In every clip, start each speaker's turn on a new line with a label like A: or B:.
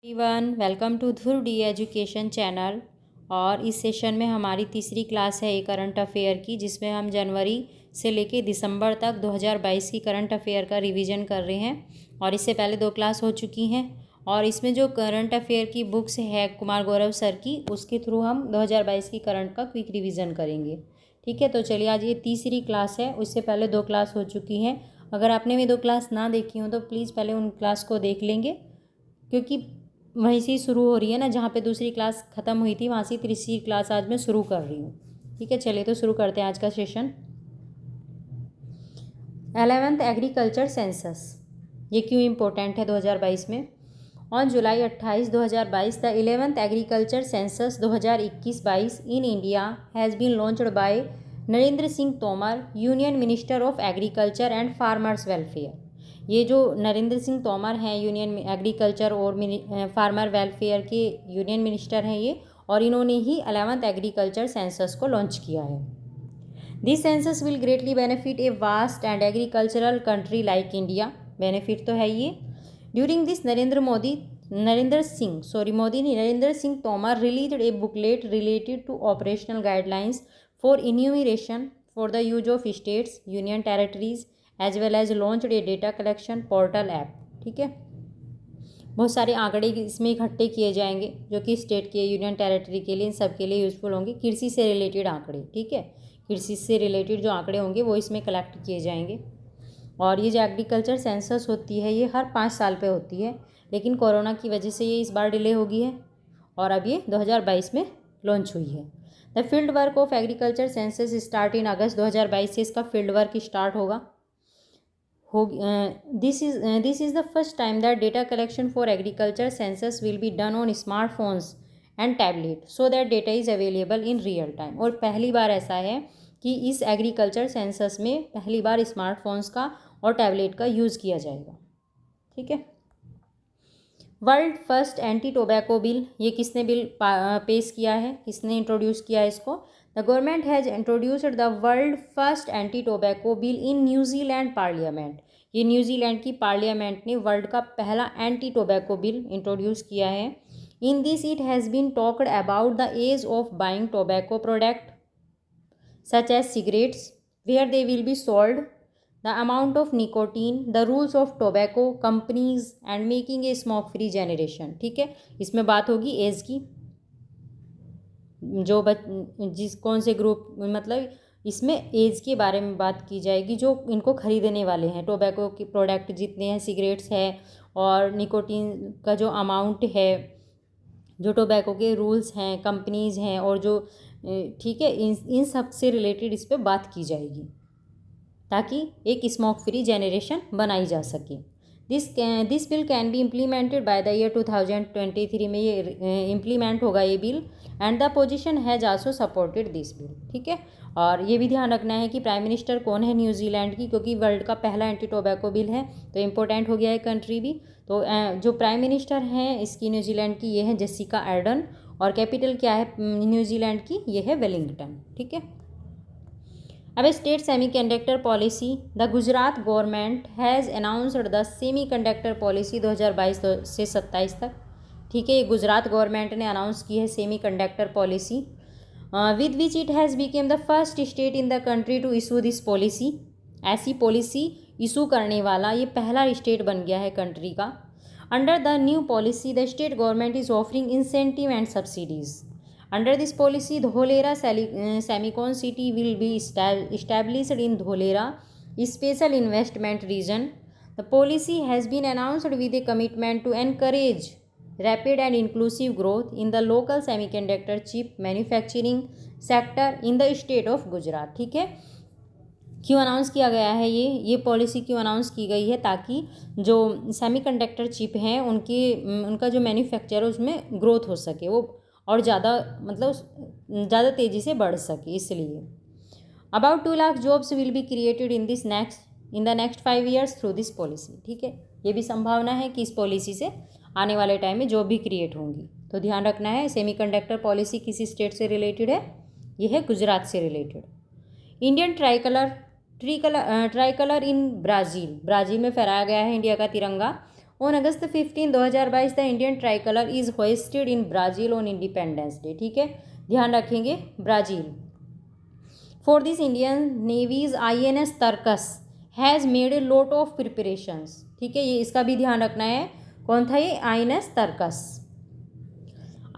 A: Everyone welcome to Dhruv D education channel. और इस session में हमारी तीसरी क्लास है करंट अफेयर की, जिसमें हम जनवरी से लेके दिसंबर तक 2022 की करंट अफेयर का रिवीजन कर रहे हैं। और इससे पहले 2 क्लास हो चुकी हैं। और इसमें जो करंट अफेयर की बुक्स है कुमार गौरव सर की, उसके थ्रू हम 2022 की करंट का क्विक रिवीजन करेंगे। ठीक है, तो चलिए आज ये तीसरी क्लास है। उससे पहले 2 क्लास हो चुकी हैं। अगर आपने भी 2 क्लास ना देखी हो तो प्लीज़ पहले उन क्लास को देख लेंगे, क्योंकि वहीं से शुरू हो रही है ना, जहाँ पे दूसरी क्लास ख़त्म हुई थी वहाँ से तीसरी क्लास आज मैं शुरू कर रही हूँ। ठीक है, चलिए तो शुरू करते हैं आज का सेशन। 11th एग्रीकल्चर सेंसस, ये क्यों इम्पोर्टेंट है 2022 में। On July 28, 2022 the 11th agriculture census 2021-22 in India has been launched by Narendra Singh Tomar, union minister of agriculture and farmers welfare. ये जो नरेंद्र सिंह तोमर हैं, यूनियन एग्रीकल्चर और फार्मर वेलफेयर के यूनियन मिनिस्टर हैं ये, और इन्होंने ही 11th एग्रीकल्चर सेंसस को लॉन्च किया है। This census will greatly benefit a vast and agricultural country like India. Benefit तो है ये। During this Narendra Singh Tomar released a booklet related to operational guidelines for enumeration for the use of states, union territories as well as launched a data collection portal app. ठीक है, बहुत सारे आंकड़े इसमें इकट्ठे किए जाएंगे जो कि स्टेट के, यूनियन टेरिटरी के लिए, इन सब के लिए यूज़फुल होंगे। कृषि से रिलेटेड आंकड़े, ठीक है, कृषि से रिलेटेड जो आंकड़े होंगे वो इसमें कलेक्ट किए जाएंगे। और ये जो एग्रीकल्चर सेंसस होती है ये हर 5 साल पे होती है, लेकिन कोरोना की वजह से ये इस बार डिले हो गई है और अब ये 2022 में लॉन्च हुई है। The field work of agriculture census start in August 2022 से इसका फील्ड वर्क स्टार्ट होगा। This is the first time that data collection for agriculture census will be done on smartphones and tablet so that data is available in real time. और पहली बार ऐसा है कि इस agriculture census में पहली बार smartphones का और टैबलेट का यूज़ किया जाएगा। ठीक है। World first anti tobacco bill, ये किसने बिल पेश किया है, किसने इंट्रोड्यूस किया है इसको। The government has introduced the world first anti tobacco bill in New Zealand parliament. ये न्यूजीलैंड की पार्लियामेंट ने वर्ल्ड का पहला एंटी टोबैको बिल इंट्रोड्यूस किया है। In this it has been talked about the age of buying tobacco product such as cigarettes, where they will be sold, the amount of nicotine, the rules of tobacco companies and making a smoke free generation। ठीक है, इसमें बात होगी as की, जो जिस कौन से ग्रुप, मतलब इसमें एज के बारे में बात की जाएगी जो इनको खरीदने वाले हैं। टोबैको के प्रोडक्ट जितने हैं, सिगरेट्स है और निकोटीन का जो अमाउंट है, जो टोबैको के रूल्स हैं, कंपनीज़ हैं, और जो ठीक है, इन सब से रिलेटेड इस पर बात की जाएगी ताकि एक स्मोक फ्री जनरेशन बनाई जा सके। This bill can be implemented by the year 2023 में ये इम्प्लीमेंट होगा ये bill. And the position has also supported this bill. ठीक है, और ये भी ध्यान रखना है कि प्राइम मिनिस्टर कौन है न्यूजीलैंड की, क्योंकि वर्ल्ड का पहला एंटी टोबैको बिल है तो इम्पोर्टेंट हो गया है कंट्री भी। तो जो प्राइम मिनिस्टर हैं इसकी न्यूजीलैंड की, ये है जेसिका आर्डर्न, और कैपिटल क्या है न्यूजीलैंड की, ये है वेलिंगटन। ठीक है। अब state semiconductor policy, the Gujarat government has announced the semiconductor policy 2022 से 27 तक। ठीक है, ये गुजरात गवर्नमेंट ने अनाउंस की है semiconductor policy, with which it has become the first state in the country to issue this policy. ऐसी पॉलिसी इशू करने वाला ये पहला स्टेट बन गया है कंट्री का। Under the new policy, the state government is offering incentive and subsidies. Under this policy, Dholera Semicon City will be established in Dholera Special Investment Region. The policy has been announced with a commitment to encourage rapid and inclusive growth in the local semiconductor chip manufacturing sector in the state of Gujarat. ठीक है, क्यों announce किया गया है ये policy क्यों announce की गई है, ताकि जो सेमीकंडक्टर चिप हैं उनका जो मैन्युफैक्चर है उसमें ग्रोथ हो सके, वो और ज़्यादा, मतलब ज़्यादा तेज़ी से बढ़ सके, इसलिए। About 2 lakh jobs will be created in the next 5 years through this policy. ठीक है, ये भी संभावना है कि इस पॉलिसी से आने वाले टाइम में जॉब भी क्रिएट होंगी। तो ध्यान रखना है, सेमीकंडक्टर पॉलिसी किसी स्टेट से रिलेटेड है, ये है गुजरात से related. Indian tricolour in Brazil में फहराया गया है इंडिया का तिरंगा, on August 15, 2022 the Indian tricolour is hoisted in Brazil on independence day. ठीक है, ध्यान रखेंगे Brazil. For this Indian navy's INS Tarkash has made a lot of preparations. ठीक है, ये इसका भी ध्यान रखना है। कौन था ये? INS Tarkash.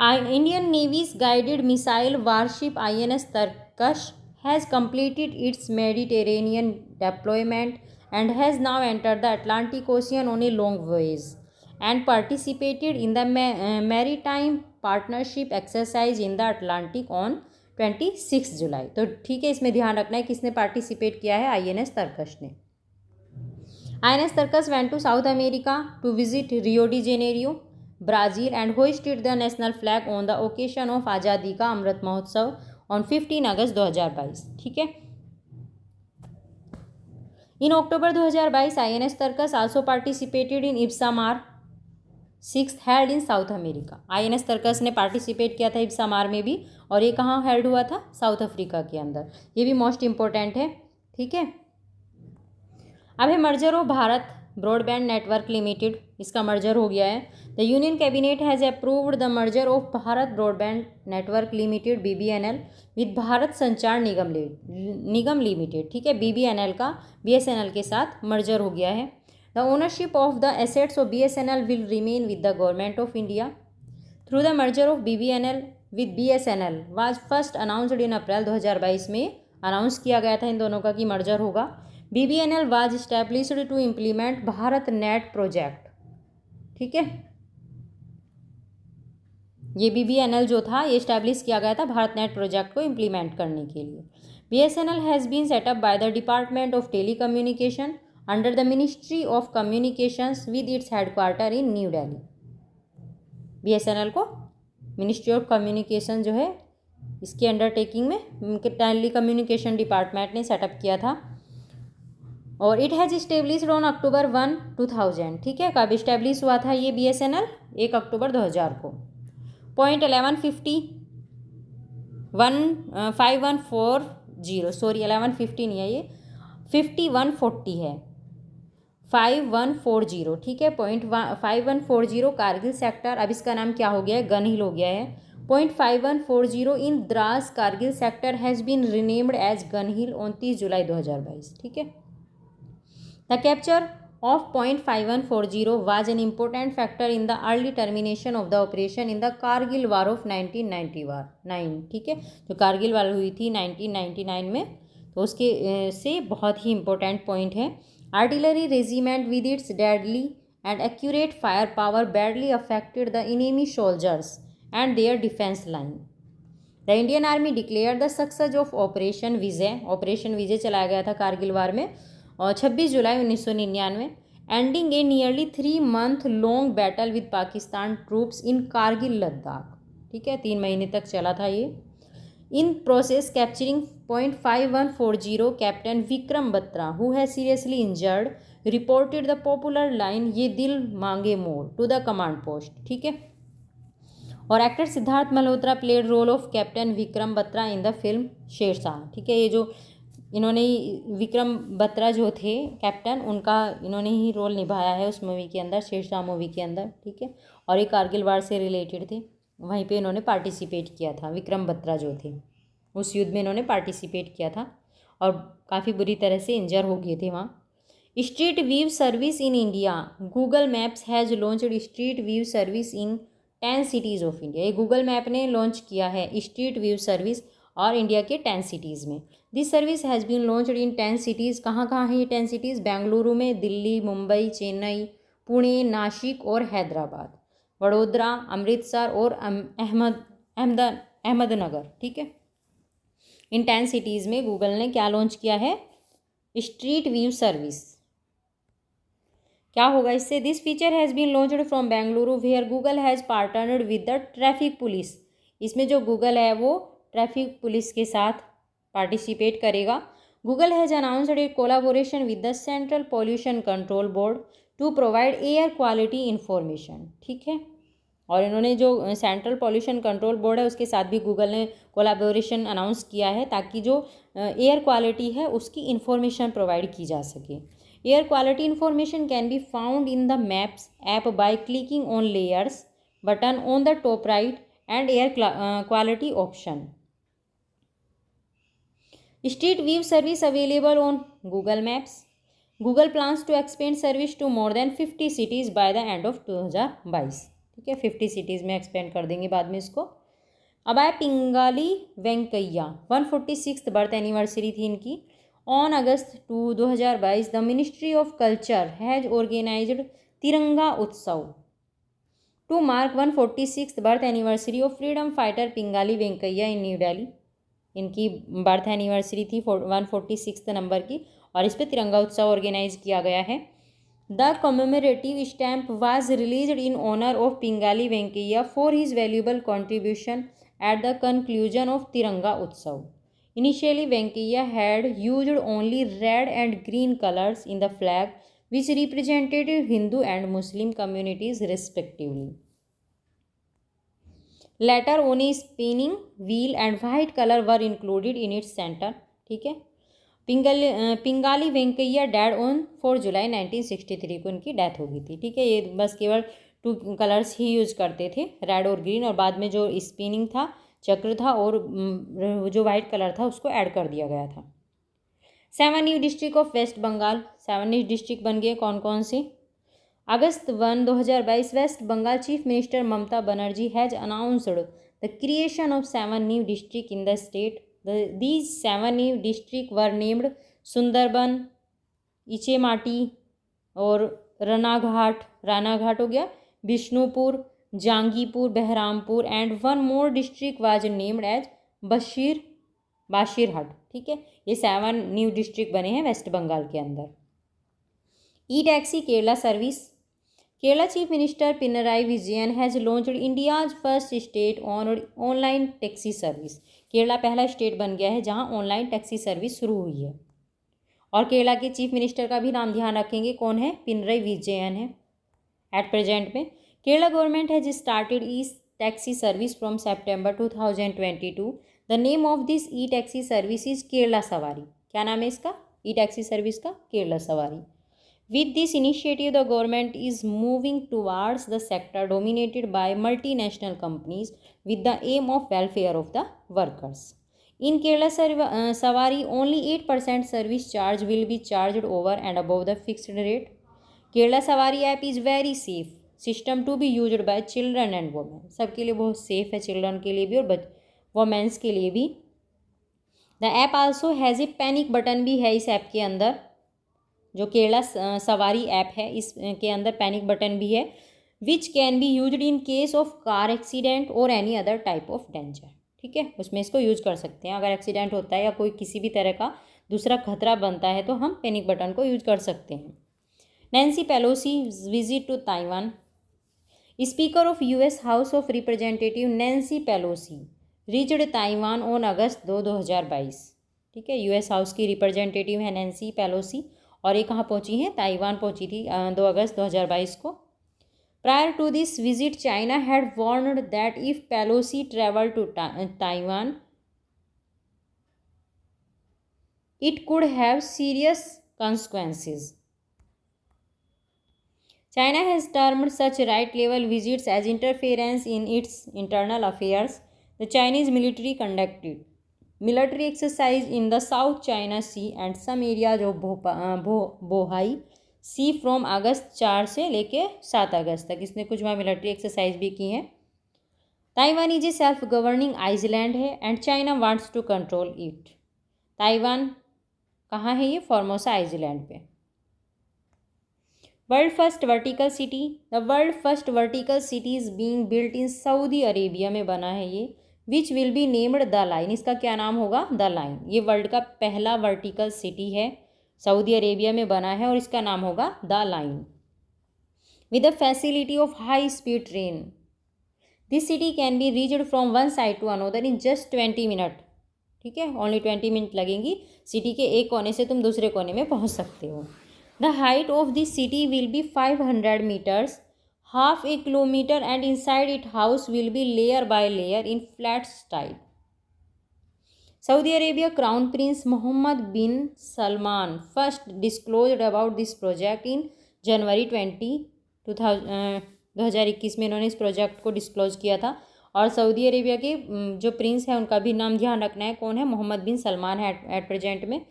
A: Indian navy's guided missile warship INS Tarkash has completed its Mediterranean deployment and has now entered the Atlantic Ocean on a long voyage and participated in the maritime partnership exercise in the Atlantic on 26 जुलाई। तो ठीक है, इसमें ध्यान रखना है किसने participate किया है? INS तरकश ने। INS तरकस went to South America to visit Rio de Janeiro, Brazil and hoisted the national flag on the occasion of आज़ादी का अमृत महोत्सव ऑन 15 अगस्त 2022। ठीक है, in October 2022 INS Tarkash also participated in IBSAMAR 6 held in South America. INS Tarkash ने participate किया था इब्सामार में भी, और ये कहाँ हेल्ड हुआ था? साउथ अफ्रीका के अंदर। ये भी मोस्ट इंपॉर्टेंट है। ठीक है, अब है merger of Bharat broadband network limited. इसका मर्जर हो गया है। The union cabinet has approved the merger of Bharat broadband network limited BBNL with Bharat संचार निगम लिमिटेड। ठीक है, BBNL का BSNL के साथ मर्जर हो गया है। The ownership of the assets of BSNL will remain with the government of India through the merger of BBNL with BSNL was first announced in April 2022 में अनाउंस किया गया था इन दोनों का कि मर्जर होगा। BBNL was established to implement Bharat net project. ठीक है, ये BBNL जो था ये इस्टेब्लिश किया गया था भारत नेट प्रोजेक्ट को इम्प्लीमेंट करने के लिए। BSNL has been set up by the department of telecommunication under the ministry of communications with its headquarter in New Delhi. BSNL को मिनिस्ट्री ऑफ कम्युनिकेशन जो है इसके अंडरटेकिंग में टेली कम्युनिकेशन डिपार्टमेंट ने सेटअप किया था, और it has established on October 1, 2000। ठीक है, कब इस्टेब्लिश हुआ था ये BSNL? 1 अक्टूबर 2000 को। पॉइंट 1150 5140 सॉरी 1150 नहीं है, ये 5140 है, 5140। ठीक है, पॉइंट 5140 कारगिल सेक्टर, अब इसका नाम क्या हो गया है? गन हिल हो गया है। Point 5140 in Dras Kargil sector has been renamed as gun hill 29 July 2022। ठीक है, the capture of .5140 was an important factor in the early termination of the operation in the Kargil War of 1999। ठीक है, जो कारगिल वार हुई थी 1999 में, तो उसके से बहुत ही इम्पोर्टेंट पॉइंट है। Artillery regiment with its deadly and accurate fire power badly affected the enemy soldiers and their defence line. The Indian army declare the success of operation Vijay. Operation Vijay चलाया गया था कारगिल वार में, और 26 July 1999 ending a nearly 3 month long battle with Pakistan troops in Kargil Ladakh. ठीक है, 3 महीने तक चला था ये। In process capturing .5140 captain Vikram Batra who has seriously injured reported the popular line ये दिल मांगे more to the command post. ठीक है, और actor Siddharth Malhotra played role of captain Vikram Batra in the film Shershaah. ठीक है, ये जो इन्होंने विक्रम बत्रा जो थे कैप्टन, उनका इन्होंने ही रोल निभाया है उस मूवी के अंदर, शेरशाह मूवी के अंदर। ठीक है, और ये कारगिल वार से रिलेटेड थे, वहीं पे इन्होंने पार्टिसिपेट किया था। विक्रम बत्रा जो थे उस युद्ध में इन्होंने पार्टिसिपेट किया था, और काफ़ी बुरी तरह से इंजर हो गए थे वहाँ। Street view service in India, Google Maps has launched street view service in 10 cities of India. ये गूगल मैप ने लॉन्च किया है स्ट्रीट व्यू सर्विस और इंडिया के 10 cities में। This service has been launched in 10 cities। कहाँ कहाँ है ये 10 cities? बेंगलुरु में, दिल्ली, मुंबई, चेन्नई, पुणे, नासिक और हैदराबाद, वडोदरा, अमृतसर और अहमदनगर। ठीक है, इन 10 cities में गूगल ने क्या लॉन्च किया है? Street view service. क्या होगा इससे? This feature has been launched from Bengaluru where Google has partnered with the traffic police. इसमें जो गूगल है वो ट्रैफिक पुलिस के साथ पार्टिसिपेट करेगा। Google has announced a collaboration with the central pollution control board to provide air quality information. ठीक है, और इन्होंने जो सेंट्रल पॉल्यूशन कंट्रोल बोर्ड है उसके साथ भी गूगल ने कोलाबोरेशन अनाउंस किया है ताकि जो एयर क्वालिटी है उसकी इंफॉर्मेशन प्रोवाइड की जा सके। Air quality information can be found in the Maps app by clicking on Layers button on the top right and Air quality option. Street View service available on Google Maps. Google plans to expand service to more than 50 cities by the end of 2022. ठीक है, 50 cities में expand कर देंगे बाद में इसको. अब आए Pingali Venkaiah, 146th birth anniversary थी इनकी. On August 2, 2022 the ministry of culture has organised Tiranga Utsav to mark 146th birth anniversary of freedom fighter Pingali Venkayya in New Delhi. इनकी बर्थ एनिवर्सरी थी 146 नंबर की और इस पर तिरंगा उत्सव ऑर्गेनाइज किया गया है. The commemorative stamp was released in honour of Pingali Venkayya for his valuable contribution at the conclusion of Tiranga Utsav. Initially, Venkaiah had used only red and green colors in the flag, which represented Hindu and Muslim communities respectively. Later, only spinning wheel and white color were included in its center. ठीक है. Pingali Venkaiah dad on 4 जुलाई 1963 को इनकी death हो गई थी. ठीक है, ये बस केवल 2 कलर्स ही यूज करते थे, रेड और ग्रीन, और बाद में जो स्पिनिंग था, चक्र था, और जो वाइट कलर था उसको ऐड कर दिया गया था. 7 new district of West Bengal, 7 new district बन गए. कौन कौन से? August 1, 2022 West Bengal chief minister Mamata Banerjee has announced the creation of 7 new district in the state. These 7 new districts were named Sundarban, Ichhamati और रानाघाट हो गया, Bishnupur, Jangipur, Baharampur, and 1 more district was named as Basirhat. ठीक है, ये 7 न्यू डिस्ट्रिक्ट बने हैं वेस्ट बंगाल के अंदर. E taxi Kerala service. Kerala chief minister Pinarayi Vijayan has launched India's first state online taxi service. Kerala पहला स्टेट बन गया है जहां ऑनलाइन टैक्सी सर्विस शुरू हुई है. और केरला के चीफ मिनिस्टर का भी नाम ध्यान रखेंगे, कौन है? पिनराई विजयन है. एट प्रेजेंट में Kerala government has started E taxi service from September 2022. The name of this E taxi service is Kerala सवारी. क्या नाम है इसका? ई टैक्सी सर्विस का केरला सवारी. With this initiative, the government is moving towards the sector dominated by multinational companies with the aim of welfare of the workers. In Kerala Savari, only 8% service charge will be charged over and above the fixed rate. Kerala Savari app is very safe system to be used by children and women. सबके लिए बहुत safe है, children के लिए भी और women's के लिए भी. The app also has a panic button भी है इस ऐप के अंदर. जो केरला सवारी ऐप है इसके अंदर पैनिक बटन भी है, which can be used in case of car accident और any other type of danger. ठीक है, उसमें इसको यूज कर सकते हैं. अगर एक्सीडेंट होता है या कोई किसी भी तरह का दूसरा खतरा बनता है तो हम पैनिक बटन को यूज कर सकते हैं. Nancy Pelosi visit to Taiwan. Speaker of US house of representative Nancy Pelosi reached Taiwan on August 2, 2022. ठीक है, यूएस हाउस की रिप्रेजेंटेटिव है नैन्सी पेलोसी और ये कहाँ पहुँची हैं? ताइवान पहुँची थी 2 अगस्त 2022 को. Prior to this visit China had warned that if Pelosi travel to Taiwan it could have serious consequences. China has termed such right-level visits as interference in its internal affairs. The Chinese military conducted military exercise in the South China Sea and some areas of Bohai C from अगस्त 4 से लेके 7 अगस्त तक. इसने कुछ वहाँ military exercise भी की हैं. Taiwan is a self governing island है and China wants to control it. Taiwan कहाँ है? ये फॉर्मोसा आइसलैंड पे. World first vertical city. The world first vertical city is being built in Saudi Arabia में बना है ये, which will be named the line. इसका क्या नाम होगा? The line. ये वर्ल्ड का पहला वर्टिकल सिटी है, सऊदी अरेबिया में बना है और इसका नाम होगा the line. With the facility of high speed train this city can be reached from one side to another in just 20 minute. ठीक है, ओनली 20 मिनट लगेंगी. सिटी के एक कोने से तुम दूसरे कोने में पहुंच सकते हो. The height of this city will be 500 metres, half a kilometer, and inside it house will be layer by layer in flat style. Saudi Arabia Crown Prince Mohammed bin Salman first disclosed about this project in जनवरी 2021 में इन्होंने इस project को disclose किया था। और Saudi Arabia के जो Prince है उनका भी नाम ध्यान रखना है, कौन है, मोहम्मद बिन सलमान है एट प्रेजेंट में।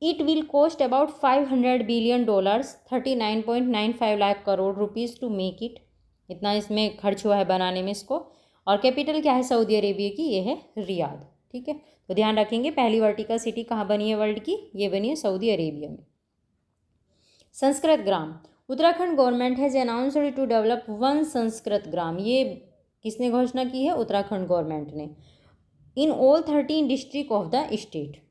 A: It will cost about $500 billion, 39.95 lakh crore rupees to make it. इतना इसमें खर्च हुआ है बनाने में इसको। और कैपिटल क्या है सऊदी अरेबिया की, ये है रियाद। ठीक है, तो ध्यान रखेंगे पहली वर्टिकल सिटी कहाँ बनी है वर्ल्ड की, ये बनी है सऊदी अरेबिया में। Sanskrit gram, Uttarakhand government has announced to develop 1 Sanskrit gram. ये किसने घोषणा की है, उत्तराखंड गवर्नमेंट ने। In all 13 district of the state.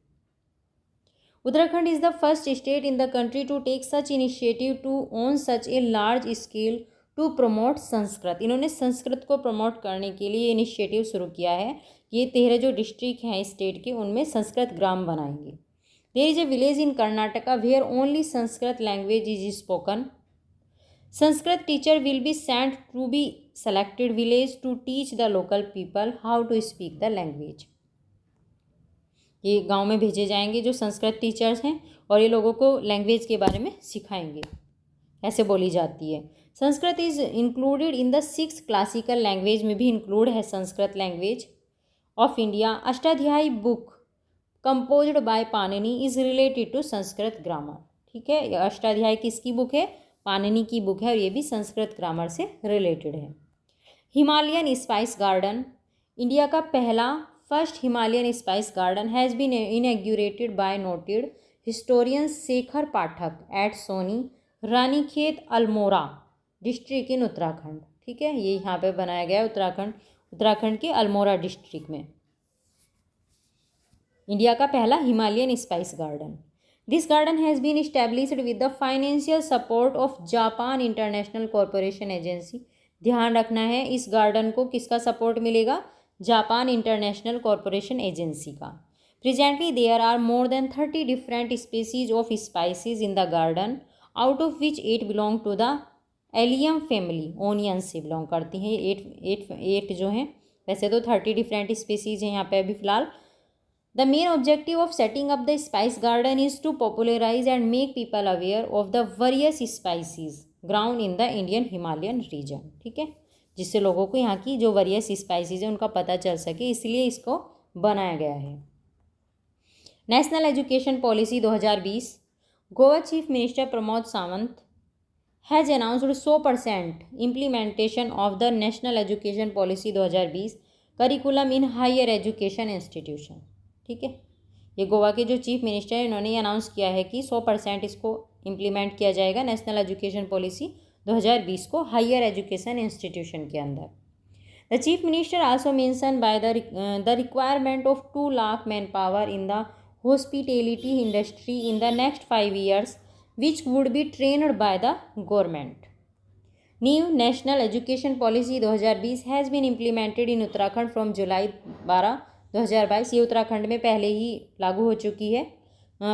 A: Uttarakhand is the first state in the country to take such initiative to on such a large scale to promote Sanskrit. इन्होंने संस्कृत को promote करने के लिए इनिशिएटिव शुरू किया है। ये 13 जो डिस्ट्रिक्ट हैं स्टेट के, उनमें संस्कृत ग्राम बनाएंगे। There is a village in Karnataka where only Sanskrit language is spoken. Sanskrit teacher will be sent to be selected village to teach the local people how to speak the language। ये गांव में भेजे जाएंगे जो संस्कृत टीचर्स हैं और ये लोगों को लैंग्वेज के बारे में सिखाएंगे, ऐसे बोली जाती है। Sanskrit is included in the 6 classical language में भी इंक्लूड है Sanskrit language of India. Ashtadhyayi book composed by Panini is related to Sanskrit grammar. ठीक है, ये अष्टाध्यायी किसकी बुक है, पाणिनि की बुक है और ये भी संस्कृत ग्रामर से रिलेटेड है। हिमालयन स्पाइस गार्डन, इंडिया का पहला first Himalayan spice garden has been inaugurated by noted historian Shekhar Pathak at Soni Ranikhet Almora district in Uttarakhand. ठीक है, ये यहाँ पे बनाया गया है उत्तराखंड के अल्मोड़ा डिस्ट्रिक्ट में। इंडिया का पहला Himalayan spice garden. This garden has been established with the financial support of Japan international corporation agency. ध्यान रखना है, इस गार्डन को किसका सपोर्ट मिलेगा, जापान इंटरनेशनल कॉरपोरेशन एजेंसी का। Presently there are more than 30 different species of spices in the garden, out of which 8 belong to the allium family, onion से belong करती हैं। 8 जो हैं, वैसे तो 30 डिफरेंट स्पीसीज हैं यहाँ पे अभी फ़िलहाल। The main objective of setting up the spice garden is to popularize and make people aware of the various spices grown in the Indian Himalayan region। ठीक है, जिससे लोगों को यहाँ की जो various spices हैं उनका पता चल सके, इसलिए इसको बनाया गया है। National education policy 2020, Goa chief minister Pramod Sawant has announced 100% implementation of the national education policy 2020 curriculum in higher education institution. ठीक है, ये गोवा के जो चीफ मिनिस्टर हैं इन्होंने ये अनाउंस किया है कि 100% इसको इम्प्लीमेंट किया जाएगा नेशनल एजुकेशन पॉलिसी 2020 को हायर एजुकेशन इंस्टीट्यूशन के अंदर। The chief minister also mention by the requirement of 2 lakh man power in the hospitality industry in the next 5 years which would be trained by the government. New national education policy 2020 has been implemented in Uttarakhand from July 12, 2022। ये उत्तराखंड में पहले ही लागू हो चुकी है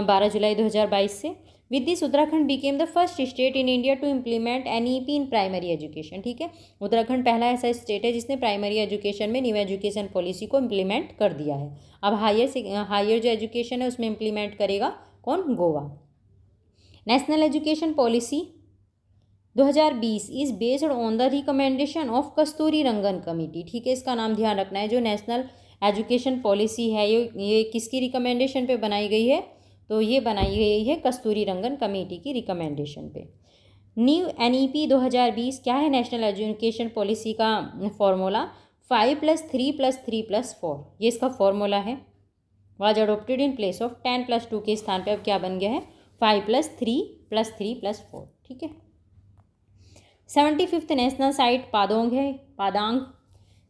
A: 12 जुलाई 2022 से। With this Uttarakhand became the first state in India to implement NEP in primary education. ठीक है, उत्तराखंड पहला ऐसा स्टेट है जिसने प्राइमरी एजुकेशन में न्यू एजुकेशन पॉलिसी को इम्प्लीमेंट कर दिया है। अब हायर जो एजुकेशन है उसमें इम्प्लीमेंट करेगा कौन, Goa. National education policy 2020 is based on the recommendation of Kasturi Rangan committee. ठीक है, इसका नाम ध्यान रखना है। जो नेशनल एजुकेशन पॉलिसी है ये किसकी रिकमेंडेशन पे बनाई गई है, तो ये बनाई गई है कस्तूरी रंगन कमेटी की रिकमेंडेशन पे। न्यू NEP 2020 क्या है, नेशनल एजुकेशन पॉलिसी का फॉर्मूला 5+3+3+4, ये इसका फॉर्मूला है। Was adopted in place of 10+2 के स्थान पे अब क्या बन गया है, 5+3+3+4। ठीक है, 75th नेशनल साइट पादोंग है, Padang.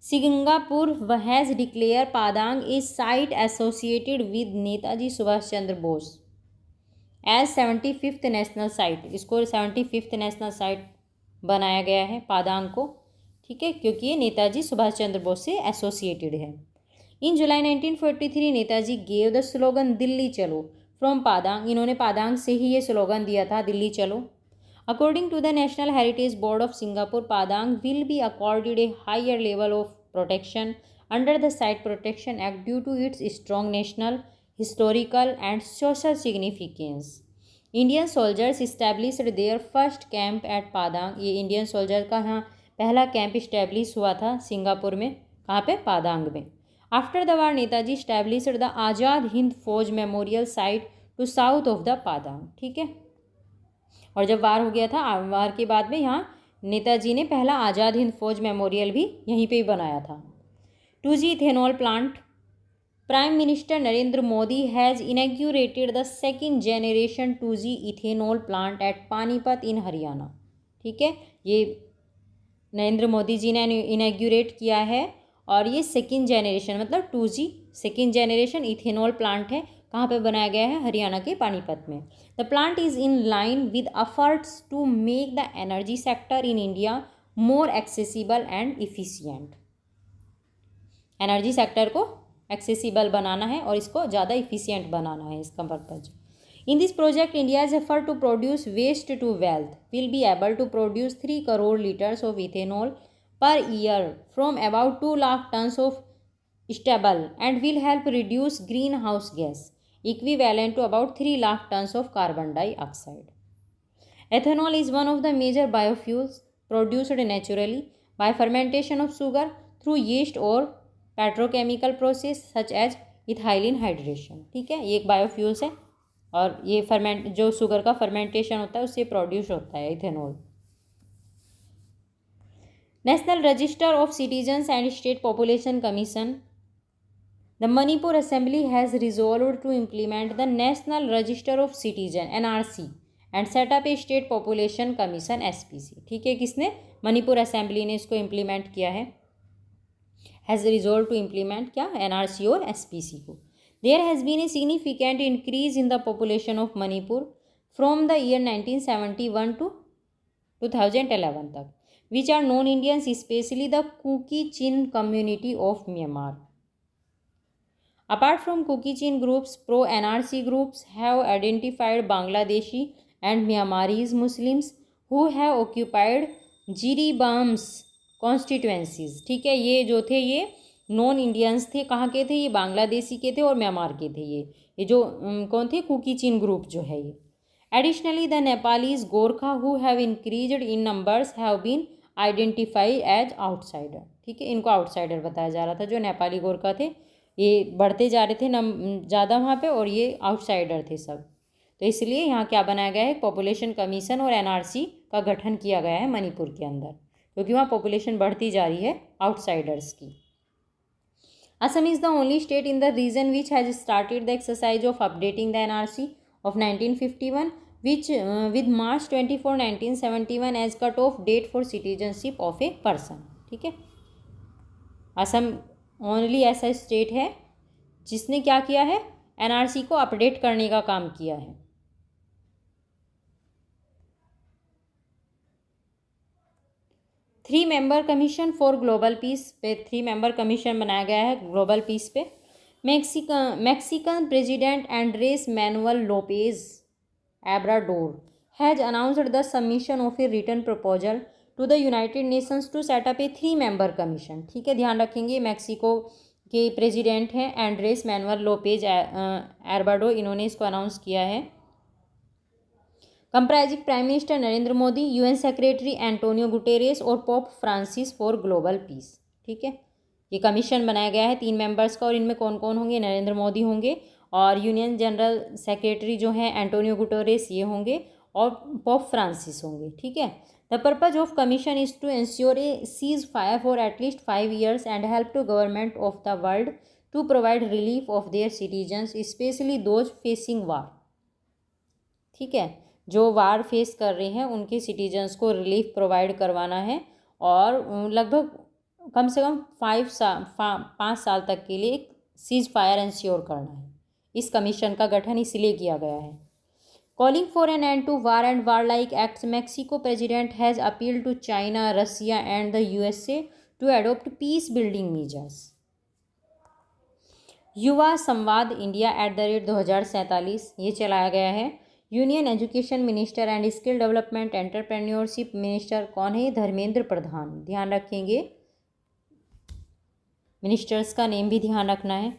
A: Singapore has declare Padang a site associated with Netaji Subhash Chandra Bose as 75th national site. इसको 75th नेशनल साइट बनाया गया है पादांग को। ठीक है, क्योंकि ये नेताजी सुभाष चंद्र बोस से एसोसिएटेड है। इन जुलाई 1943 Netaji gave the slogan Delhi चलो फ्रॉम पादांग। इन्होंने पादांग से ही ये स्लोगन दिया था, दिल्ली चलो। According to the national heritage board of Singapore, Padang will be accorded a higher level of protection under the Site Protection Act due to its strong national, historical, and social significance. Indian soldiers established their first camp at Padang. ये Indian soldier का यहाँ पहला camp establish हुआ था Singapore में. कहाँ पे? Padang में. After the war Netaji established the Azad Hind Fauj memorial site to south of the Padang. ठीक है. और जब वार हो गया था, वार के बाद में यहाँ नेताजी ने पहला आज़ाद हिंद फौज मेमोरियल भी यहीं पे ही बनाया था. 2G ethanol plant. Prime minister Narendra Modi has inaugurated the second generation 2G ethanol plant at Panipat in Haryana. ठीक है. ये नरेंद्र मोदी जी ने इनॉग्रेट किया है और ये सेकेंड जेनरेशन मतलब 2G second generation ethanol plant है. कहाँ पे बनाया गया है? हरियाणा के पानीपत में. The plant is in line with efforts to make the energy sector in India more accessible and efficient. Energy sector को एक्सेसिबल बनाना है और इसको ज़्यादा इफिशियंट बनाना है इसका purpose. In this project India's effort to produce waste to wealth will be able to produce 3 crore litres of ethanol per year from about 2 lakh tons of stubble and will help reduce greenhouse gas equivalent to about 3 lakh tons of carbon dioxide. Ethanol is one of the major biofuels produced naturally by fermentation of sugar through yeast or petrochemical process such as ethylene hydration. ठीक है. ये एक biofuels है और ये जो sugar का fermentation होता है उससे प्रोड्यूस होता है ethanol. National Register of Citizens and State Population Commission. The Manipur Assembly has resolved to implement the National Register of Citizens (NRC) and set up a State Population Commission (SPC). ठीक है. किसने? Manipur assembly ने इसको implement किया है. Has resolve to implement क्या? NRC और SPC को. There has been a significant increase in the population of Manipur from the year 1971 to 2011 तक, which are non-Indians, especially the Kuki-Chin community of Myanmar. Apart from Kuki-Chin groups, pro-NRC groups have identified Bangladeshi and Myanmarese Muslims who have occupied Jiribam's constituencies. ठीक है. ये जो थे ये non Indians थे. कहाँ के थे? ये बांग्लादेशी के थे और म्यांमार के थे. ये जो कौन थे? कुकी-चिन ग्रुप जो है ये. Additionally, the Nepalese Gorkha who have increased in numbers have been identified as outsider. ठीक है. इनको आउटसाइडर बताया जा रहा था. जो नेपाली गोरखा थे ये बढ़ते जा रहे थे ज़्यादा वहाँ पे और ये आउटसाइडर थे सब. तो इसलिए यहाँ क्या बनाया गया है? पॉपुलेशन कमीशन और NRC का गठन किया गया है मणिपुर के अंदर, क्योंकि वहाँ पॉपुलेशन बढ़ती जा रही है आउटसाइडर्स की. Assam is the only state in the region which has started the exercise of updating the NRC of 1951, which with March 24, 1971 as cut-off date for citizenship of a person. ठीक है. Assam only ऐसा state है जिसने क्या किया है? NRC को update करने का काम किया है. Three member commission for global peace पे 3 मेंबर कमीशन बनाया गया है ग्लोबल पीस पे. Mexican president Andres Manuel Lopez Obrador has announced the submission of a written proposal to the United Nations to set up a 3 member commission. ठीक है. ध्यान रखेंगे Mexico के प्रेसिडेंट हैं एंड्रेस मैनुअल लोपेज एब्राडोर. इन्होंने इसको announce किया है. Comprising prime minister Narendra Modi, UN secretary Antonio Guterres और pope Francis for global peace. ठीक है. ये कमीशन बनाया गया है 3 मेंबर्स का और इनमें कौन कौन होंगे? नरेंद्र मोदी होंगे और यूनियन जनरल सेक्रेटरी जो हैं एंटोनियो गुटेरेस ये होंगे और पोप फ्रांसिस होंगे. ठीक है. The purpose of commission is to ensure a cease fire for at least 5 years and help to government of the world to provide relief of their citizens specially those facing war. ठीक है. जो वार face कर रहे हैं उनके citizens को relief provide करवाना है और लगभग कम से कम 5 साल तक के लिए एक सीज फायर इंश्योर करना है. इस कमीशन का गठन इसलिए किया गया है. Calling for an end to war and war like acts, Mexico president has appeal to China, Russia and the USA to adopt peace building measures. Yuva Samvad India @2047 ये चलाया गया है. Union education minister and skill development entrepreneurship minister कौन है? धर्मेंद्र प्रधान. ध्यान रखेंगे ministers का name भी ध्यान रखना है।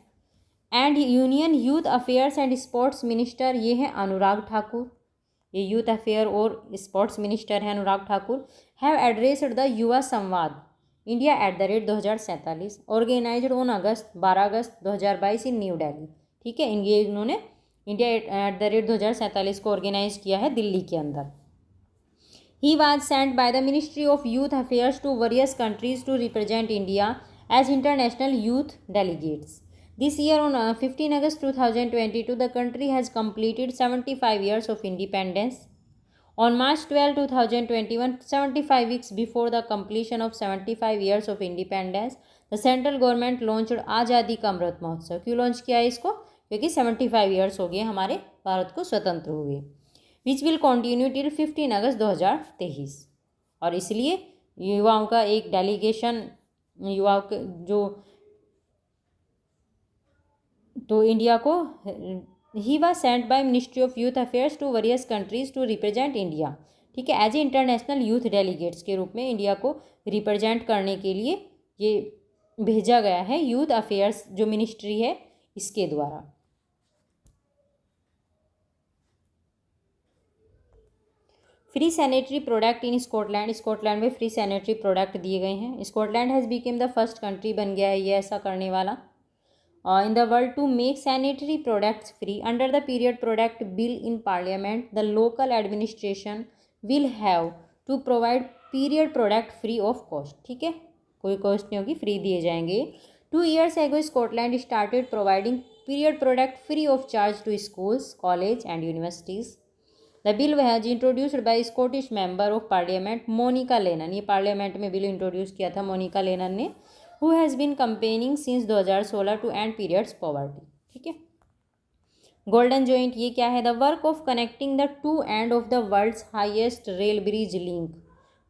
A: And union youth affairs and sports minister, ये हैं अनुराग ठाकुर, ये यूथ अफेयर और स्पोर्ट्स मिनिस्टर हैं Anurag Thakur. Have addressed the Yuva Samvad India @2047 organised on 12 August 2022 in New Delhi. ठीक है, ये इन्होंने इंडिया @2047 को ऑर्गेनाइज किया है दिल्ली के अंदर। He was sent by the Ministry of Youth Affairs to various countries to represent India as international youth delegates. This year, on 15 August 2022, the country has completed 75 years of independence. On March 12, 2021, 75 weeks before the completion of 75 years of independence, the central government launched आज़ादी का अमृत महोत्सव। क्यों launch किया है इसको? क्योंकि 75 years हो गए हमारे भारत को स्वतंत्र हुए, विच विल कंटिन्यू टिल 15 अगस्त 2023। और इसलिए युवाओं का एक डेलीगेशन, युवाओं के जो तो इंडिया को, he was sent by ministry of youth affairs to various countries to represent India. ठीक है, as a international youth delegates के रूप में इंडिया को रिप्रेजेंट करने के लिए ये भेजा गया है यूथ अफेयर्स जो मिनिस्ट्री है इसके द्वारा। Free sanitary product in Scotland, Scotland में फ्री सैनिटरी प्रोडक्ट दिए गए हैं। Scotland has become the first country बन गया है ये ऐसा करने वाला in the world to make sanitary products free. Under the period product bill in parliament, the local administration will have to provide period product free of cost. ठीक है, कोई कॉस्ट नहीं होगी, फ्री दिए जाएंगे। 2 years ago Scotland started providing period product free of charge to schools, college and universities. The bill was introduced by Scottish member of parliament Monica Lennon. ये parliament में bill introduce किया था Monica Lennon ने, who has been campaigning since 2016 to end periods poverty. ठीक है, golden joint ये क्या है? The work of connecting the two end of the world's highest rail bridge link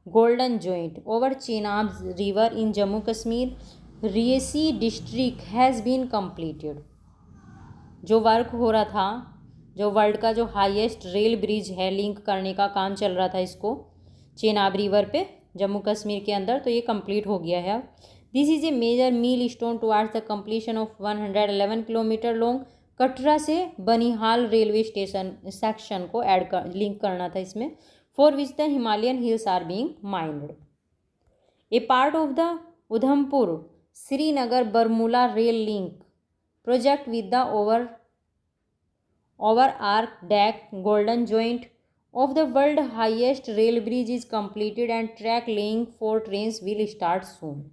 A: golden joint over Chenab river in Jammu Kashmir Reasi district has been completed. जो work हो रहा था, जो वर्ल्ड का जो हाईएस्ट रेल ब्रिज है, लिंक करने का काम चल रहा था इसको चेनाब रिवर पे जम्मू कश्मीर के अंदर, तो ये कंप्लीट हो गया है। This is a major mile stone towards the completion of 111 kilometre long Katra से बनिहाल रेलवे स्टेशन सेक्शन को लिंक करना था इसमें, for which the Himalayan hills are being mined. A part of the Udhampur Srinagar Baramulla rail link project with the over arch deck golden joint of the world highest rail bridge is completed and track laying for trains will start soon.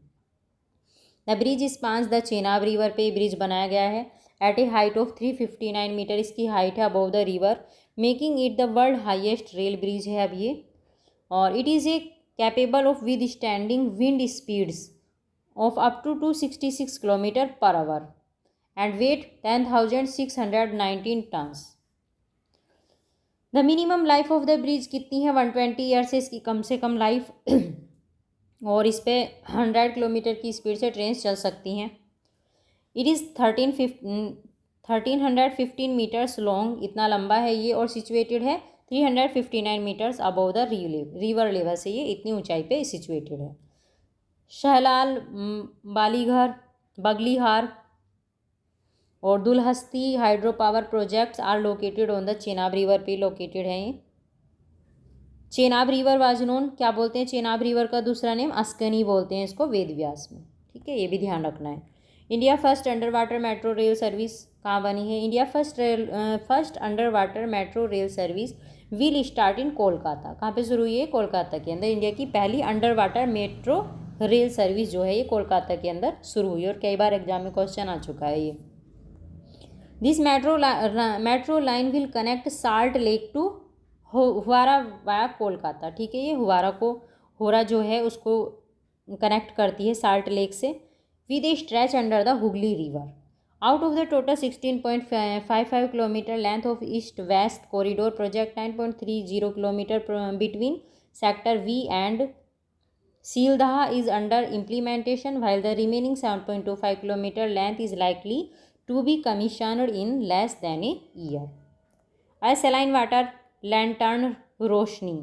A: The bridge spans the Chenab river पे bridge बनाया गया है at a height of 359 metre, इसकी height है above the river, making it the world highest rail bridge है अब ये। और it is a capable of withstanding wind speeds of up to 266 kilometre per hour and weight 10,619 tonnes. The minimum life of the bridge कितनी है? 120 years है इसकी कम से कम life और इस पर 100 किलोमीटर की स्पीड से ट्रेन चल सकती हैं। इट इज़ 1315 मीटर्स लॉन्ग, इतना लंबा है ये, और सिचुएटेड है 359 metres above the river level से, ये इतनी ऊंचाई पे सिचुएटेड है। शहलाल, बालीघर, बगलीहार और Dulhasti hydro power projects are located on the Chenab river पे लोकेटेड हैं ये। चेनाब रिवर वाज नोन, क्या बोलते हैं चेनाब रिवर का दूसरा नेम? अस्कनी बोलते हैं इसको वेद व्यास में। ठीक है, ये भी ध्यान रखना है। India first under water metro rail service कहाँ बनी है? India first under water metro rail service will start in Kolkata. कहाँ पे शुरू हुई है? कोलकाता के अंदर। इंडिया की पहली under water metro rail service जो है ये कोलकाता के अंदर शुरू हुई, और कई बार एग्जाम में क्वेश्चन आ चुका है ये। This metro line will connect Salt Lake to Howrah via Kolkata. ठीक है, ये हुवारा जो है उसको कनेक्ट करती है साल्ट लेक से with a stretch under the Hooghly river. Out of the total 16.55 kilometre length of East West corridor project 9.30 kilometre between sector V and Sealdah is under implementation, while the remaining 7.25 kilometer length is likely to be commissioned in less than a year. A saline water lantern Roshni,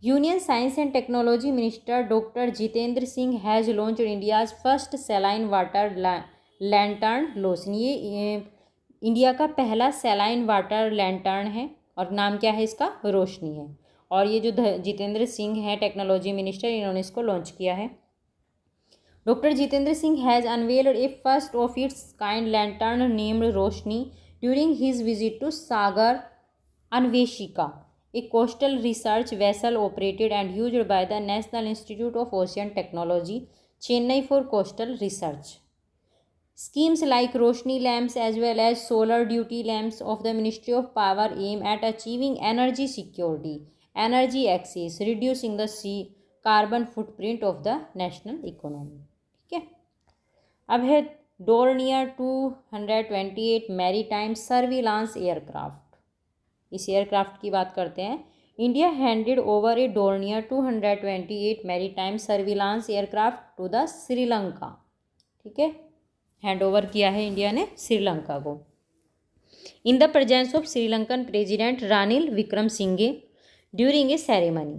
A: Union Science and Technology Minister Dr. Jitendra Singh has launched India's first saline water lantern lotion. ये India का पहला saline water lantern है और नाम क्या है इसका, रोशनी है। और ये जो जितेंद्र सिंह है टेक्नोलॉजी मिनिस्टर, इन्होंने इसको लॉन्च किया है। Doctor Jitendra Singh has unveiled a first of its kind lantern named Roshni during his visit to Sagar Anveshika, a coastal research vessel operated and used by the National Institute of Ocean Technology, Chennai for coastal research. Schemes like Roshni lamps as well as solar duty lamps of the Ministry of Power aim at achieving energy security, energy access, reducing the carbon footprint of the national economy. ठीक है, अब है Dornier 228 maritime surveillance aircraft. इस aircraft की बात करते हैं। India handed over a Dornier 228 maritime surveillance aircraft to the Sri Lanka. ठीक है, हैंड ओवर किया है इंडिया ने श्रीलंका को। In the presence of Sri Lankan president Ranil Wickremesinghe during a ceremony.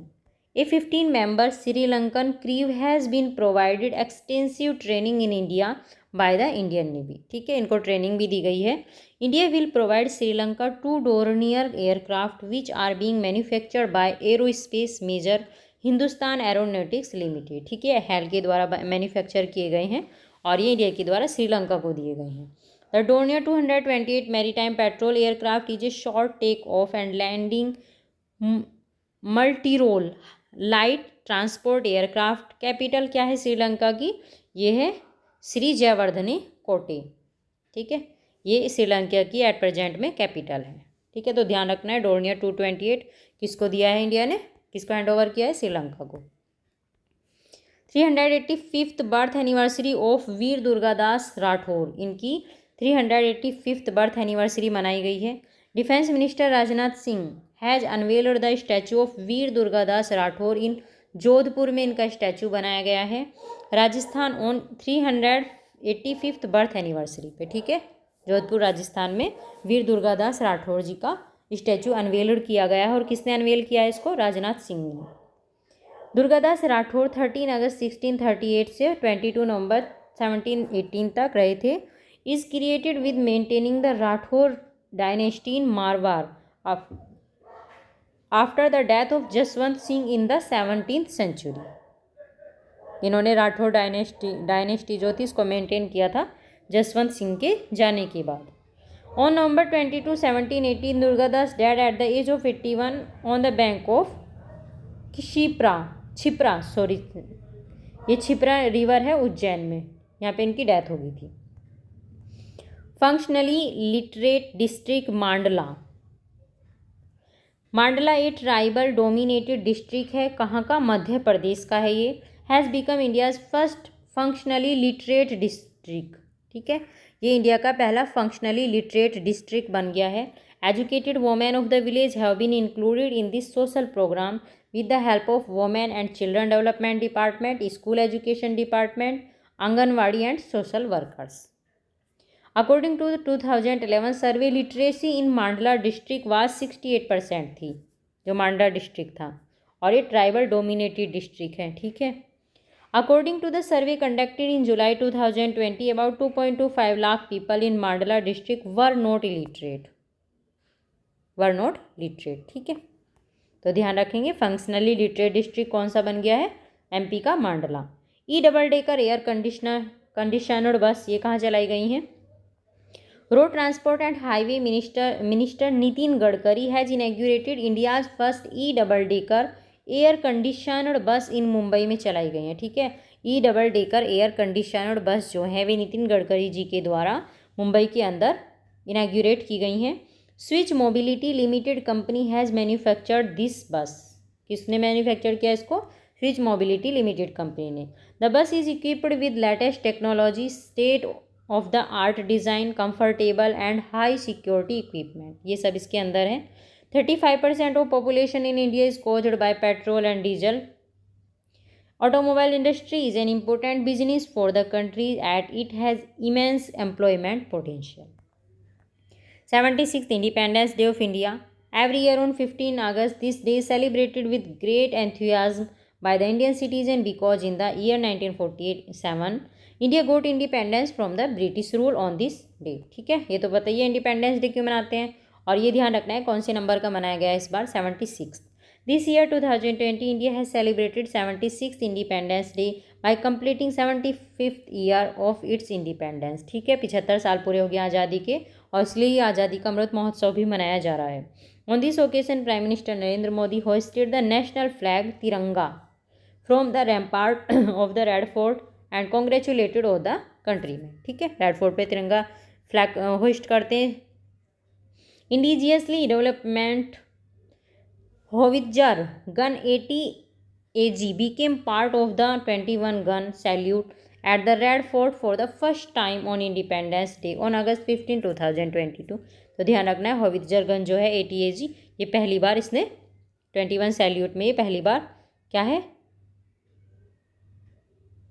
A: A 15 member Sri Lankan crew has been provided extensive training in India by the Indian navy. ठीक है, इनको training भी दी गई है। India will provide Sri Lanka 2 Dornier aircraft which are being manufactured by aerospace major Hindustan aeronautics limited. ठीक है, hello के द्वारा मैन्युफैक्चर किए गए हैं और ये इंडिया के द्वारा श्रीलंका को दिए गए हैं। The Dornier 228 maritime patrol aircraft is a short take off and landing multi role light transport aircraft. Capital क्या है श्रीलंका की, ये है श्री जयवर्धने कोटे। ठीक है, ये श्रीलंका की एट प्रेजेंट में कैपिटल है। ठीक है, तो ध्यान रखना है डोर्नियर 228 किसको दिया है इंडिया ने, किसको हैंड ओवर किया है, श्रीलंका को। 385th birth anniversary of Veer Durgadas Rathore, इनकी 385th बर्थ एनिवर्सरी मनाई गई है। Defence minister Rajnath Singh has unveiled the statue of Veer Durgadas Rathore in Jodhpur में इनका स्टैचू बनाया गया है Rajasthan on 385th birth anniversary पे। ठीक है, जोधपुर राजस्थान में वीर दुर्गादास राठौर जी का स्टैचू अनवेल्ड किया गया है। और किसने अनवेल किया है इसको, राजनाथ सिंह ने। दुर्गादास राठौर 13 अगस्त 1638 से 22 नवंबर 1718 तक रहे थे। Is created with maintaining the Rathore dynasty in Marwar after the death of Jaswant Singh in the 17th century. इन्होंने राठौर डायनेस्टी जो थी इसको मेंटेन किया था जसवंत सिंह के जाने के बाद। On November 22, 1718 Durgadas dead at the age of 81 on the bank of Chhipra sorry, ये छिप्रा रिवर है उज्जैन में, यहाँ पे इनकी डेथ हो गई थी। फंक्शनली लिटरेट डिस्ट्रिक्ट मांडला ए ट्राइबल डोमिनेटेड डिस्ट्रिक्ट है। कहाँ का, मध्य प्रदेश का है ये। Has become India's first functionally literate district. ठीक है, ये इंडिया का पहला फंक्शनली लिटरेट डिस्ट्रिक्ट बन गया है। Educated women of the village have been included in this social programme with the help of Women and Children Development Department, School Education Department, Anganwadi and social workers. According to the 2011 survey, literacy in Mandla district was 68% थी, जो मांडला district था, और ये tribal dominated district है। ठीक है, According to the survey conducted in July 2020, about 2.25 lakh people in Mandla district were not illiterate. ठीक है, तो ध्यान रखेंगे फंक्शनली लिटरेट डिस्ट्रिक्ट कौन सा बन गया है, एमपी का Mandla. E double decker air conditioned bus ये कहाँ चलाई गई हैं। Road transport and highway minister Nitin Gadkari has inaugurated India's first E double decker air conditioned bus in Mumbai में चलाई गई हैं। ठीक है, E double decker air conditioned bus जो है वे नितिन गडकरी जी के द्वारा मुंबई के अंदर इनॉग्रेट की गई हैं। Switch mobility limited company has manufactured this बस, किसने मैन्युफैक्चर किया इसको, स्विच मोबिलिटी लिमिटेड कंपनी ने। The bus is equipped with latest technology, state of the art design, comfortable and high security equipment, ये सब इसके अंदर है। 35% of population in India is caused by petrol and diesel. Automobile industry is an important business for the country at it has immense employment potential. 76th Independence Day of India. Every year on 15 August, this day is celebrated with great enthusiasm by the Indian citizen because in the year 1947 India got independence from the British rule on this day. ठीक है, ये तो बताइए independence day क्यों मनाते हैं, और ये ध्यान रखना है कौन से नंबर का मनाया गया है इस बार, 76। This year 2020 India has celebrated 76th independence day bye completing 75th year of its independence. ठीक है, 75 साल पूरे हो गए आज़ादी के, और इसलिए ही आज़ादी का अमृत महोत्सव भी मनाया जा रहा है। On this occasion prime minister Narendra Modi hosted the national flag Tiranga from the rampart of the red fort and congratulated of the country में। ठीक है, रेड फोर्ट पे तिरंगा फ्लैग होस्ट करते हैं। Indigenously development howitzer gun 80 AG became part of the 21 gun salute at the Red Fort for the first time on Independence Day on August 15, 2022। तो ध्यान रखना है होवित्जर गन जो है 80 AG, ये पहली बार इसने 21 सैल्यूट में ये पहली बार क्या है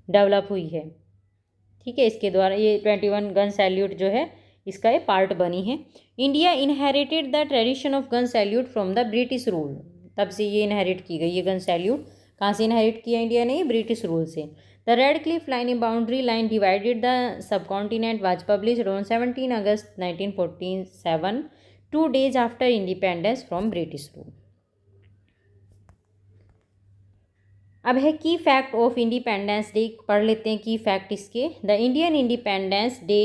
A: डेवलप हुई है। ठीक है, इसके द्वारा ये 21 गन सैल्यूट जो है इसका ये पार्ट बनी है। India inherited the tradition of gun salute from the British rule, तब से ये इनहेरिट की गई ये गन सैल्यूट, कहाँ से इनहेरिट किया इंडिया ने, ब्रिटिश रूल से। The red Cliff line A boundary line divided the sub continent was published on 17 August 1947, 2 days after independence from British rule. अब है की फैक्ट ऑफ इंडिपेंडेंस डे, पढ़ लेते हैं की फैक्ट इसके। The Indian independence day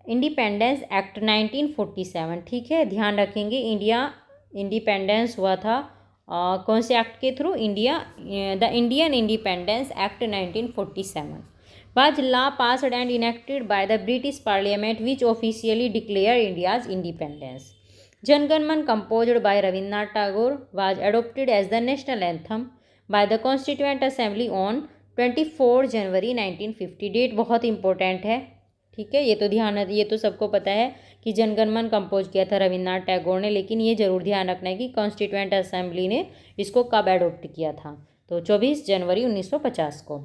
A: independence act 1947। ठीक है, ध्यान रखेंगे इंडिया इंडिपेंडेंस हुआ था कौन से एक्ट के through, the Indian independence act 1947 was law passed and enacted by the British Parliament which officially declared India's independence. Jan Gan Man composed by Rabindranath Tagore was adopted as the national anthem by the Constituent Assembly on 24 January 1950। Date बहुत important है। ठीक है, ये तो ध्यान, ये तो सबको पता है कि जनगण मन कंपोज किया था रविन्द्रनाथ टैगोर ने, लेकिन ये जरूर ध्यान रखना है कि कॉन्स्टिट्यूएंट असेंबली ने इसको कब एडोप्ट किया था, तो 24 जनवरी 1950 को।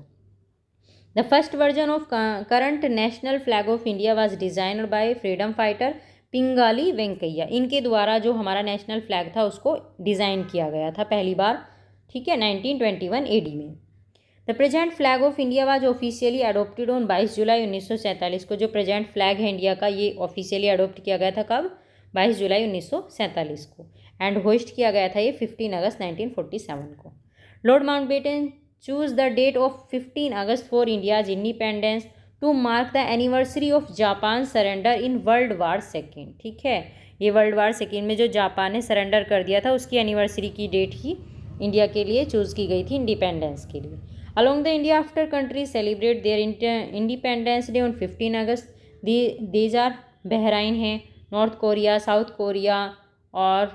A: The first version of current national flag of India was designed by freedom fighter Pingali Venkayya. इनके द्वारा जो हमारा नेशनल फ्लैग था उसको डिज़ाइन किया गया था पहली बार। ठीक है, 1921 AD में। The present flag of India was officially adopted on 22 जुलाई 1947 को। जो प्रेजेंट फ्लैग है इंडिया का ये ऑफिशियली अडोप्ट किया गया था कब, 22 जुलाई 1947 को, एंड होस्ट किया गया था ये 15 अगस्त 1947 को। Lord Mountbatten choose the date of 15 August for India's independence to mark the anniversary of Japan surrender in world war second. ठीक है, ये वर्ल्ड वार सेकेंड में जो जापान ने सरेंडर कर दिया था उसकी एनिवर्सरी की डेट ही इंडिया के लिए चूज़ की गई थी इंडिपेंडेंस के लिए। Along the India after countries celebrate their Independence Day on 15 August, these are Bahrain है, नॉर्थ कोरिया, साउथ कोरिया और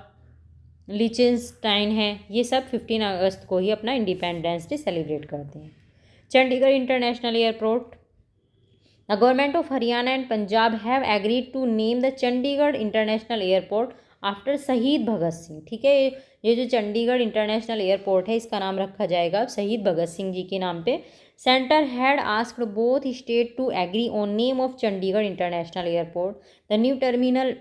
A: लिचेंस्टाइन है, ये सब 15 अगस्त को ही अपना इंडिपेंडेंस डे सेलिब्रेट करते हैं। Chandigarh international airport, the government of Haryana and Punjab have agreed to name the Chandigarh international airport after Shaheed Bhagat Singh. ठीक है, ये जो चंडीगढ़ इंटरनेशनल एयरपोर्ट है इसका नाम रखा जाएगा अब शहीद भगत सिंह जी के नाम पे। Centre had asked both state to agree on name of Chandigarh international airport. The new terminal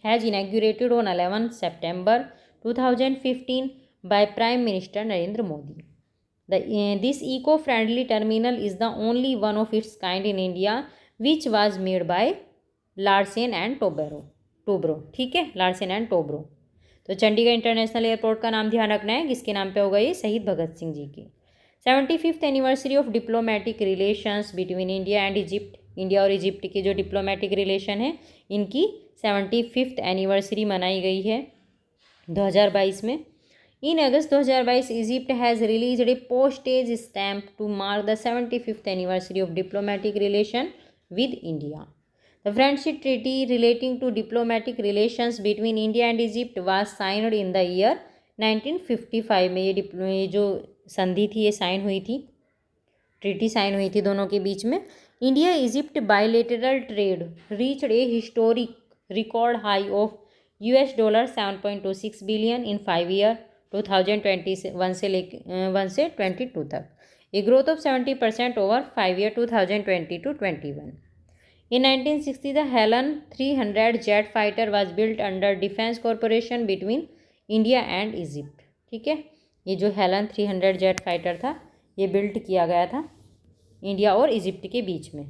A: has inaugurated on 11 September 2015 by prime minister Narendra Modi. This eco friendly terminal is the only one of its kind in India which was made by Larsen and Toubro. ठीक है, Larsen and Toubro. तो Chandigarh international airport का नाम ध्यान रखना है, किसके नाम पे होगा ये, शहीद भगत सिंह जी की। 75th anniversary of diplomatic relations between India and Egypt. India और इजिप्ट के जो डिप्लोमेटिक रिलेशन है इनकी 75th एनिवर्सरी मनाई गई है 2022 में। In August 2022 Egypt has released a postage stamp to mark the 75th anniversary of diplomatic relation with India. The friendship treaty relating to diplomatic relations between India and Egypt was signed in the year 1955 में ये जो संधि थी ये sign हुई थी, treaty sign हुई थी दोनों के बीच में। India Egypt bilateral trade reached A historic record high of $7.26 billion in 5 year 2021 से 22 तक, a growth of 70% over 5 year 2020 to 21। In 1960, the Helen 300 jet fighter was built under Defense Corporation between India and Egypt. ठीक है, ये जो Helen 300 jet fighter था ये built किया गया था इंडिया और इजिप्ट के बीच में।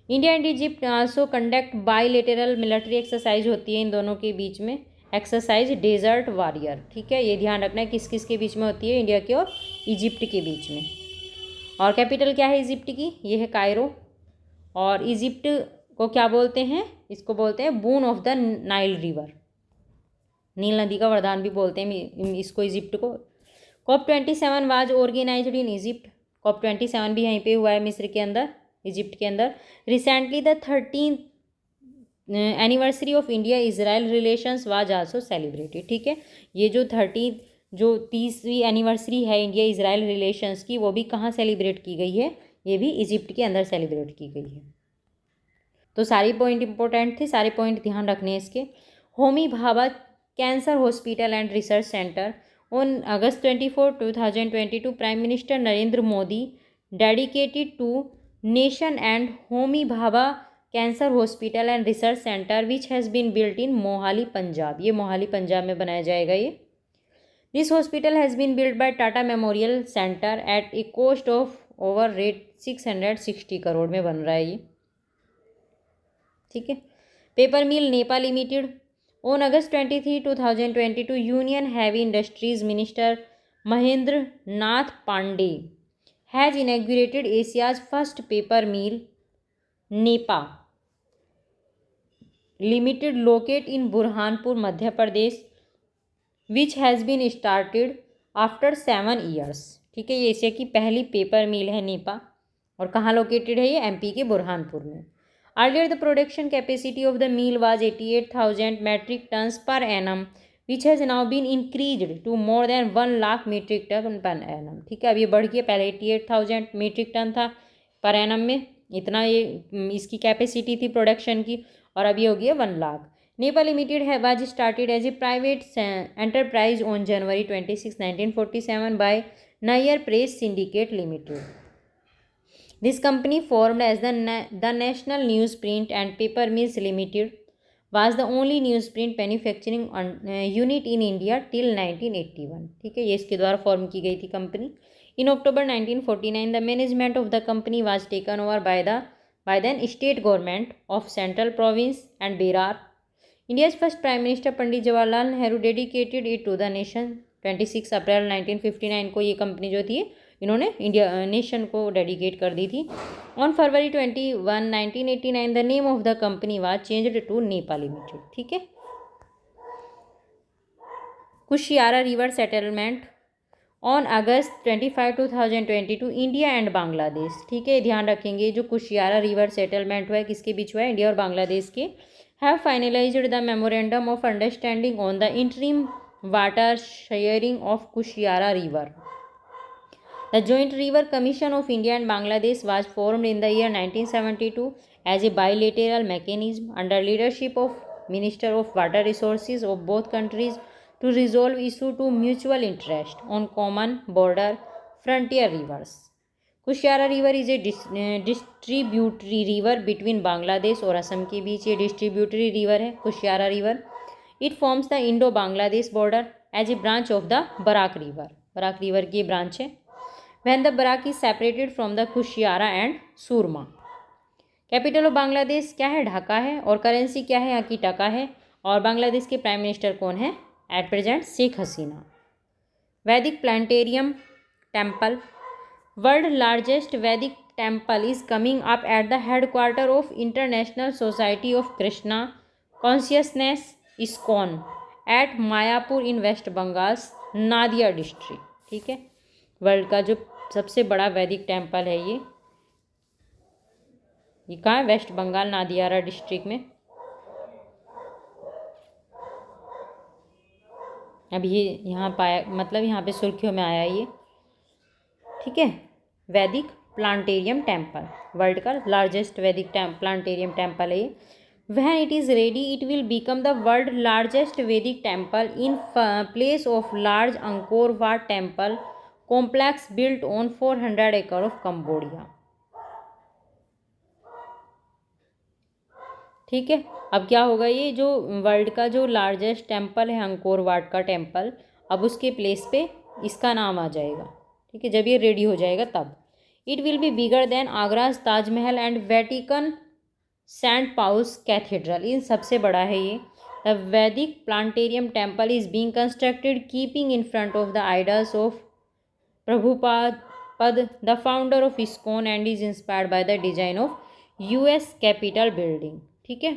A: India and Egypt also conduct bilateral military exercise होती है इन दोनों के बीच में, एक्सरसाइज डेजर्ट वॉरियर। ठीक है, ये ध्यान रखना है किस किस के बीच में होती है, इंडिया के और इजिप्ट के बीच में। और कैपिटल क्या है इजिप्ट की, ये है कायरो। और इजिप्ट को क्या बोलते हैं, इसको बोलते हैं boon of the Nile river, नील नदी का वरदान भी बोलते हैं इसको इजिप्ट को। COP27 was organised in Egypt, COP27 भी यहीं पे हुआ है मिस्र के अंदर, इजिप्ट के अंदर। Recently the 13th anniversary of India Israel relations was also celebrated. ठीक है, ये जो 30वीं एनिवर्सरी है इंडिया इजराइल रिलेशंस की, वो भी कहाँ सेलिब्रेट की गई है, ये भी इजिप्ट के अंदर सेलिब्रेट की गई है। तो सारे पॉइंट इंपॉर्टेंट थे, सारे पॉइंट ध्यान रखने हैं इसके। Homi Bhabha cancer hospital and research centre on August 24, 2022 prime minister Narendra Modi dedicated to nation and Homi Bhabha cancer hospital and research centre which has been built in Mohali Punjab. ये मोहाली पंजाब में बनाया जाएगा ये। This hospital has been built by Tata memorial centre at a cost of over rate 660 crore में बन रहा है ये। ठीक है, paper mill Nepa limited on August 23, 2022 union heavy industries minister Mahendra Nath Pandey has inaugurated Asia's first paper mill Nepa limited locate in Burhanpur Madhya Pradesh which has been started after 7 years। ठीक है, ये एशिया की पहली पेपर मिल है नेपा, और कहाँ लोकेटेड है ये, MP के बुरहानपुर में। Earlier, the production capacity of the mill was 88,000 metric tons per annum, which has now been increased to more than 1 lakh metric ton per annum। ठीक है, अब ये बढ़ के पहले 88,000 मीट्रिक टन था पर एनम में, इतना ये इसकी कैपेसिटी थी प्रोडक्शन की, और अभी हो गई है 1 लाख। नेपा लिमिटेड है was started as a private enterprise on January 26, 1947 by Nair press syndicate limited. This company, formed as the National Newsprint and Paper Mills Limited, was the only newsprint manufacturing unit in India till 1981। ठीक है, ये इसके द्वारा form की गई थी company. In October 1949, the management of the company was taken over by then state government of Central Province and Berar। India's first Prime Minister Pandit Jawaharlal Nehru dedicated it to the nation। 26 अप्रैल 1959 को ये company जो थी इन्होंने India nation को dedicate कर दी थी। On February 21, 1989 the name of the company was changed to Nepa limited. ठीक है, Kushiyara river settlement on August 25, 2022 India and Bangladesh. ठीक है, ध्यान रखेंगे जो कुशियारा रिवर सेटलमेंट हुआ है किसके बीच हुआ है, इंडिया और बांग्लादेश के। Have finalised the memorandum of understanding on the interim water sharing of Kushiyara river. The Joint River Commission of India and Bangladesh was formed in the year 1972 as a bilateral mechanism under leadership of Minister of Water Resources of both countries to resolve issues to mutual interest on common border frontier rivers। Kushiyara river is a distributary river between Bangladesh और असम के बीच ये distributary river है Kushiyara river. It forms the Indo Bangladesh border as a branch of the Barak river. Barak river की branch है। When the Barak is separated from the Kushiara and Surma। Capital of Bangladesh क्या है, ढाका है, और करेंसी क्या है, यहाँ की टका है। और बांग्लादेश के प्राइम मिनिस्टर कौन है at present, Sheikh Hasina. Vedic planetarium temple, world largest Vedic temple is coming up at the headquarter of international society of Krishna consciousness ISKCON at Mayapur in west Bengal Nadia district. ठीक है, वर्ल्ड का जो सबसे बड़ा वैदिक टेम्पल है ये कहाँ है, वेस्ट बंगाल नादियारा डिस्ट्रिक्ट में। अब ये यहाँ पाया, मतलब यहाँ पे सुर्खियों में आया ये। ठीक है, वैदिक प्लांटेरियम टेम्पल, वर्ल्ड का लार्जेस्ट वैदिक प्लांटेरियम टेम्पल है ये। When it is ready, it will become the world largest Vedic temple in place of large Angkor Wat temple complex built on 400 acres of Cambodia। ठीक है। अब क्या होगा, ये जो वर्ल्ड का जो लार्जेस्ट टेम्पल है अंकोर वाट का टेम्पल, अब उसके प्लेस पे इसका नाम आ जाएगा। ठीक है, जब ये रेडी हो जाएगा तब। It will be bigger than आगराज Taj Mahal and Vatican saint Paul's cathedral, इन सबसे बड़ा है ये। The Vedic planetarium temple is being constructed keeping in front of the idols of Prabhupada the founder of ISKCON and is inspired by the design of US capitol building. ठीक है,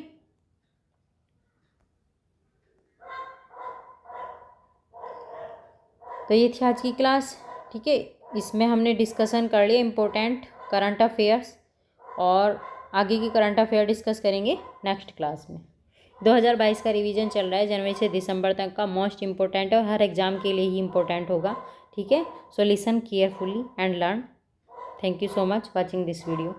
A: तो ये थी आज की क्लास। ठीक है, इसमें हमने डिस्कशन कर लिया इम्पोर्टेंट करंट अफेयर्स, और आगे की करंट अफेयर डिस्कस करेंगे नेक्स्ट क्लास में। 2022 का रिवीजन चल रहा है, जनवरी से दिसंबर तक का, मोस्ट इम्पोर्टेंट है और हर एग्ज़ाम के लिए ही इम्पोर्टेंट होगा। ठीक है, so listen carefully and learn. Thank you so much watching this video.